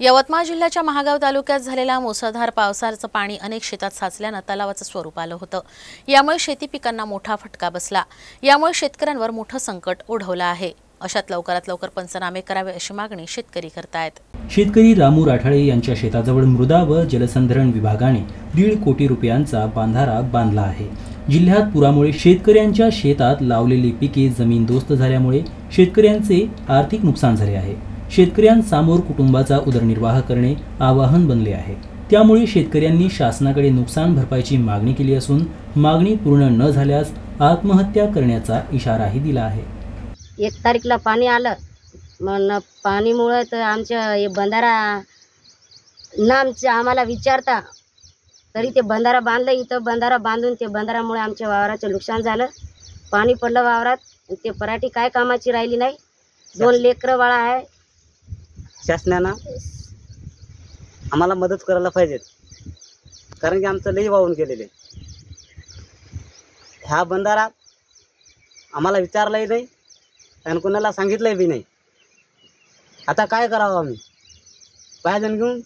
यवतमाळ जिल्ह्याच्या महागाव तालुक्यात झालेल्या मुसळधार पावसाचं पाणी अनेक शेतात साचल्याने तलावाचं स्वरूप आलं होतं। यामुळे शेती पिकांना मोठा फटका बसला। यामुळे शेतकऱ्यांवर मोठं संकट ओढवलं आहे। अशात लवकरात लवकर पंचनामे करावे अशी मागणी शेतकरी करतायत। शेतकरी रामू राठाळे यांच्या शेताजवळ मृदा व जलसंधारण विभागाने 1.5 कोटी रुपयांचा बांधारा बांधला आहे। जिल्ह्यात पुरामुळे शेतकऱ्यांच्या शेतात लावलेली पिके जमीनदोस्त झाल्यामुळे शेतकऱ्यांचे आर्थिक नुकसान झाले आहे। शेतकऱ्यांसमोर कुटुंबाचा उदरनिर्वाह करणे आव्हान बनले आहे। त्यामुळे शेतकऱ्यांनी शासनाकडे नुकसान भरपाईची मागणी केली असून मागणी पूर्ण न झाल्यास आत्महत्या करण्याचा इशाराही दिला आहे। 1 तारीखला पाणी आलं, मग पाणीमुळे तर आमच्या हे बंधारा नामचे आम्हाला विचारता तरी ते बंधारा बांधलं। इथं बंधारा बांधून ते बंधारामुळे आमच्या वावराचं नुकसान झालं। पाणी पडलं वावरात, ते पराठी काय कामाची राहिली नाही। 2 लेकरं बाळा आहे। शासनानं आम्हाला मदत करायला पाहिजे, कारण की आमचं लई वाहून गेलेले। ह्या बंधारा आम्हाला विचारलंही नाही आणि कोणाला सांगितलंही बी नाही। आता काय करावं आम्ही? पायजण घेऊन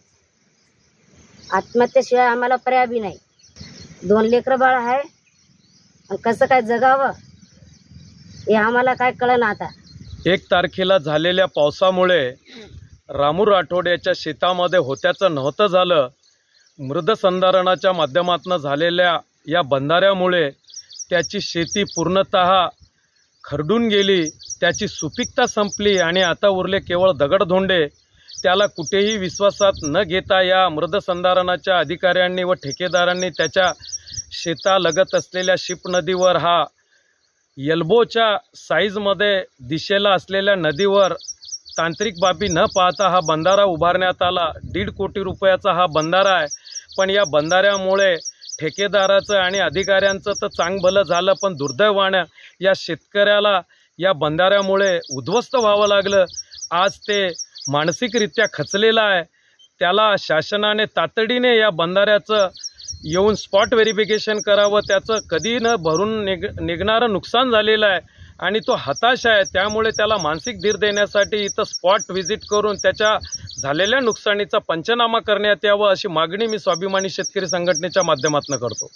आत्महत्येशिवाय आम्हाला पर्याय बी नाही। 2 लेकरं बाळ आहे, कसं काय जगावं हे आम्हाला काय कळेना। आता 1 तारखेला झालेल्या पावसामुळे रामू राठोड याच्या शेतामध्ये होत्याचं नव्हतं झालं। मृदसंधारणाच्या माध्यमातून झालेल्या या बंधाऱ्यामुळे त्याची शेती पूर्णतः खरडून गेली, त्याची सुपीकता संपली आणि आता उरले केवळ दगडधोंडे। त्याला कुठेही विश्वासात न घेता या मृदसंधारणाच्या अधिकाऱ्यांनी व ठेकेदारांनी त्याच्या शेतालगत असलेल्या शिप नदीवर, हा एल्बोच्या साईजमध्ये दिशेला असलेल्या नदीवर तांत्रिक बाबी न पाहता हा बंधारा उभारण्यात आला। 1.5 कोटी रुपयाचा हा बंधारा आहे, पण या बंधाऱ्यामुळे ठेकेदाराचं आणि अधिकाऱ्यांचं तर चांगभलं झालं, पण दुर्दैवानं या शेतकऱ्याला या बंधाऱ्यामुळे उद्ध्वस्त व्हावं लागलं। आज ते मानसिकरित्या खचलेला आहे। त्याला शासनाने तातडीने या बंधाऱ्याचं येऊन स्पॉट व्हेरिफिकेशन करावं। त्याचं कधी न भरून निघणारं नुकसान झालेलं आहे आणि तो हताश आहे। त्यामुळे त्याला मानसिक धीर देण्यासाठी इथं स्पॉट व्हिजिट करून त्याच्या झालेल्या नुकसानीचा पंचनामा करण्यात यावं अशी मागणी मी स्वाभिमानी शेतकरी संघटनेच्या माध्यमातून करतो।